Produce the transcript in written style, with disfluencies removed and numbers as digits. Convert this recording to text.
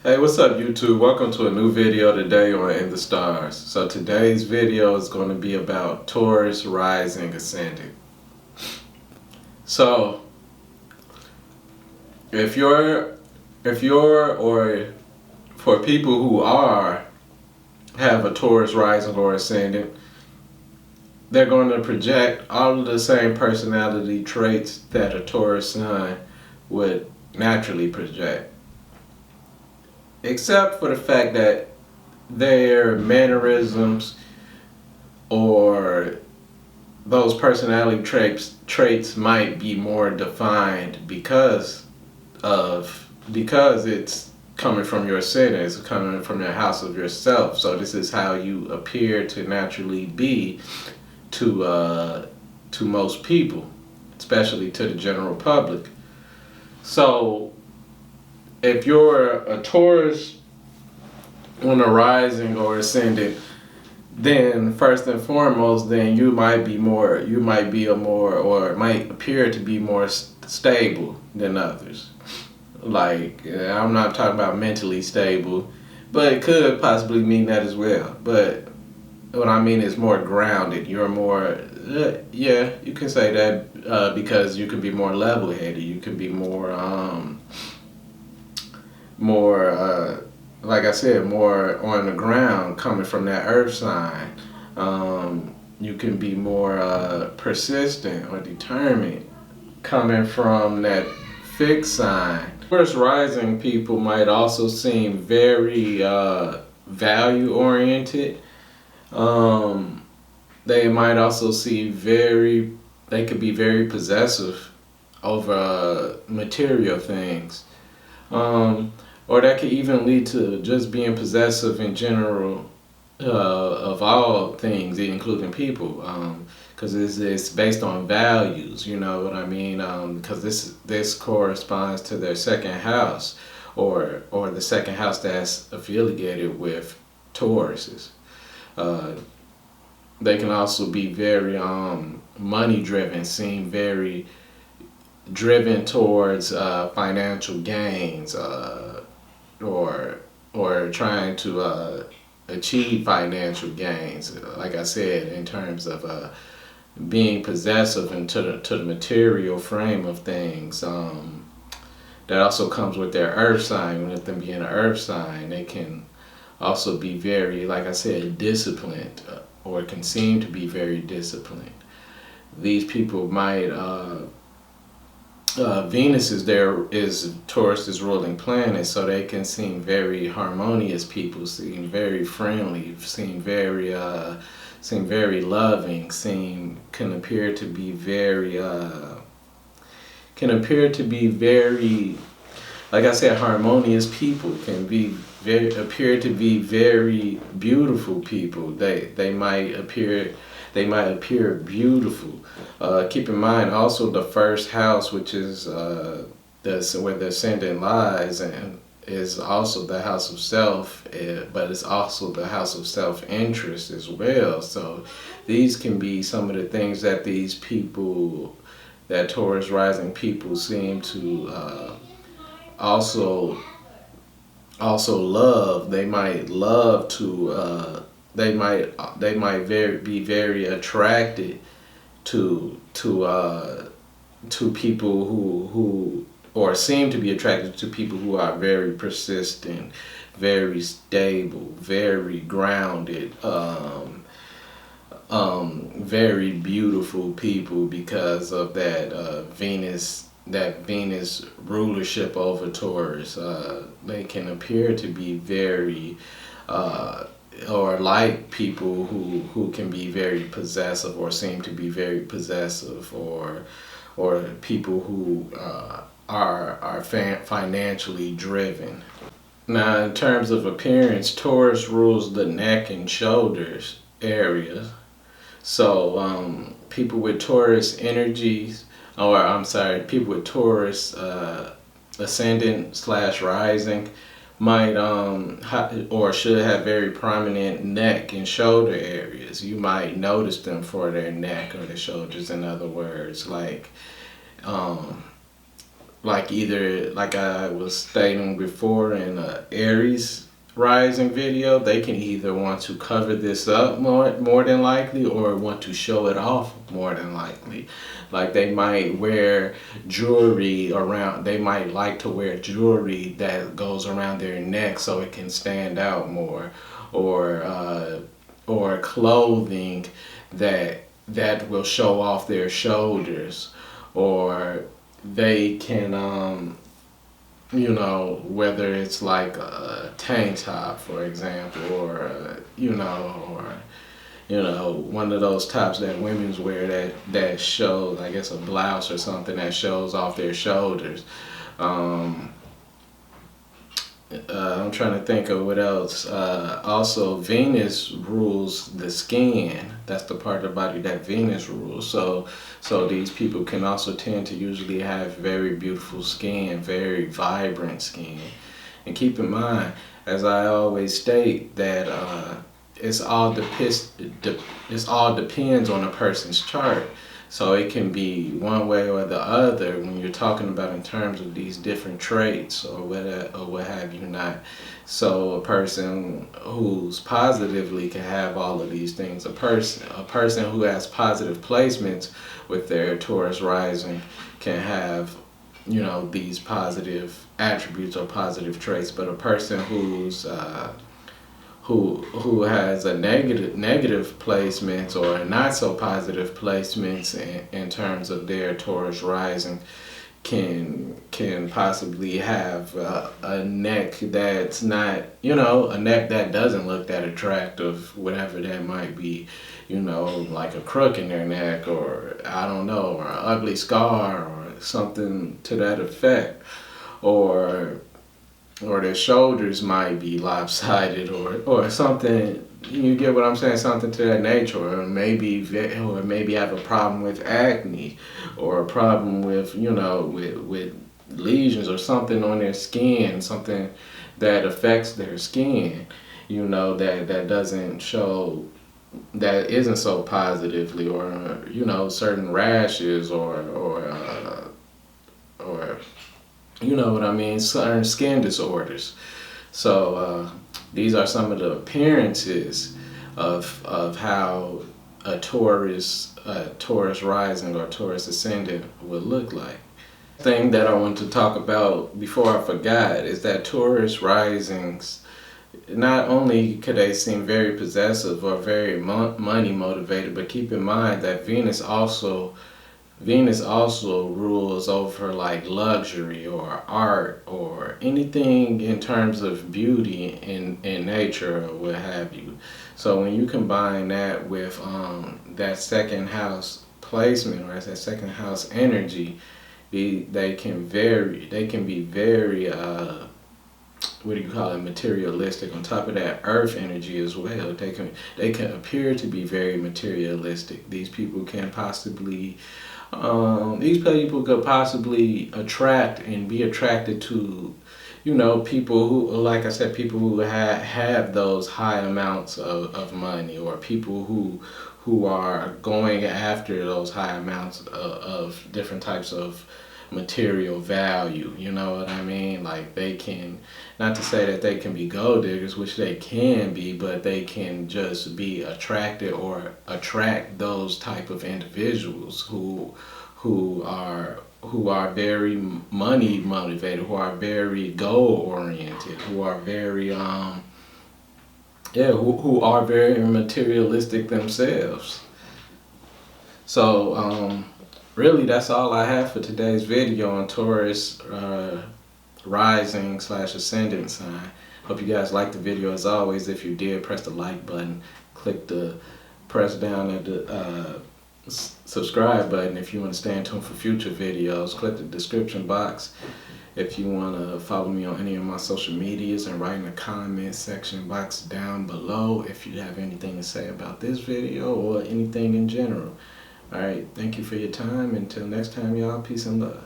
Hey, what's up YouTube? Welcome to a new video today on In the Stars. So today's video is going to be about Taurus rising ascendant. So if you're or for people who have a Taurus rising or ascendant, they're going to project all of the same personality traits that a Taurus sun would naturally project, except for the fact that their mannerisms or those personality traits might be more defined because it's coming from your ascendant, it's coming from your house of yourself. So this is how you appear to naturally be to most people, especially to the general public. So if you're a Taurus on a rising or ascendant, then first and foremost, then you might appear to be more stable than others. Like, I'm not talking about mentally stable, but it could possibly mean that as well. But what I mean is more grounded. You're more, yeah, you can say that because you can be more level-headed. You can be more, like I said, more on the ground, coming from that earth sign. You can be more persistent or determined, coming from that fixed sign. First rising people might also seem very value-oriented. They might also they could be very possessive over material things. Or that could even lead to just being possessive in general of all things, including people, because it's based on values. You know what I mean? Because this corresponds to their second house, or the second house that's affiliated with Tauruses. They can also be very money driven, seem very driven towards financial gains, or trying to achieve financial gains. Like I said, in terms of being possessive into the material frame of things. That also comes with their earth sign. With them being an earth sign, they can also be very, like I said, disciplined, or can seem to be very disciplined. These people might Venus is Taurus's ruling planet, so they can seem very harmonious people, seem very friendly, seem very loving, can appear to be very like I said, harmonious people, appear to be very beautiful people. They might appear beautiful. Keep in mind also the first house, which is where the ascendant lies, and is also the house of self, but it's also the house of self-interest as well. So these can be some of the things that that Taurus rising people seem to also love. They might love to they might be very attracted to people who or seem to be attracted to people who are very persistent, very stable, very grounded, very beautiful people, because of that Venus rulership over Taurus. They can appear to be very or like people who can be very possessive, or seem to be very possessive, or people who are financially driven. Now, in terms of appearance, Taurus rules the neck and shoulders area. So people with Taurus energies, people with Taurus ascendant / rising might or should have very prominent neck and shoulder areas. You might notice them for their neck or their shoulders. In other words, like like either, like I was stating before in Aries rising video, they can either want to cover this up more than likely, or want to show it off more than likely. Like they might wear jewelry around, they might like to wear jewelry that goes around their neck so it can stand out more, or clothing that will show off their shoulders, or they can you know, whether it's like a tank top, for example, or one of those tops that women's wear that shows, I guess, a blouse or something that shows off their shoulders. I'm trying to think of what else. Also, Venus rules the skin. That's the part of the body that Venus rules. So these people can also tend to usually have very beautiful skin, very vibrant skin. And keep in mind, as I always state, that it's all depends on a person's chart. So it can be one way or the other when you're talking about in terms of these different traits or what have you not. So a person who's positively can have all of these things. A person who has positive placements with their Taurus rising can have, you know, these positive attributes or positive traits. But a person who's who has a negative placements or not so positive placements in terms of their Taurus rising can possibly have a neck that's not, you know, a neck that doesn't look that attractive, whatever that might be, you know, like a crook in their neck, or I don't know, or an ugly scar or something to that effect, or their shoulders might be lopsided, or something. You get what I'm saying? Something to that nature, or maybe have a problem with acne, or a problem with, you know, with lesions or something on their skin, something that affects their skin, you know, that doesn't show, that isn't so positively, or, you know, certain rashes, or you know what I mean, certain skin disorders. So these are some of the appearances of how a Taurus rising or Taurus ascendant would look like. Thing that I want to talk about before I forgot is that Taurus risings, not only could they seem very possessive or very money motivated, but keep in mind that Venus also rules over like luxury or art or anything in terms of beauty in nature or what have you. So when you combine that with that second house placement, or that second house energy, they can be very what do you call it, materialistic. On top of that, earth energy as well. They can appear to be very materialistic. These people can possibly could possibly attract and be attracted to, you know, people who, like I said, people who have those high amounts of money, or people who are going after those high amounts of different types of material value. You know what I mean? Like, they can, not to say that they can be gold diggers, which they can be, but they can just be attracted or attract those type of individuals who are very money motivated, who are very goal oriented, who are very who are very materialistic themselves. So really, that's all I have for today's video on Taurus rising / ascendant sign. Hope you guys liked the video. As always, if you did, press the like button, press down at the subscribe button if you want to stay in tune for future videos. Click the description box if you want to follow me on any of my social medias, and write in the comment section box down below if you have anything to say about this video or anything in general. Alright, thank you for your time. Until next time, y'all, peace and love.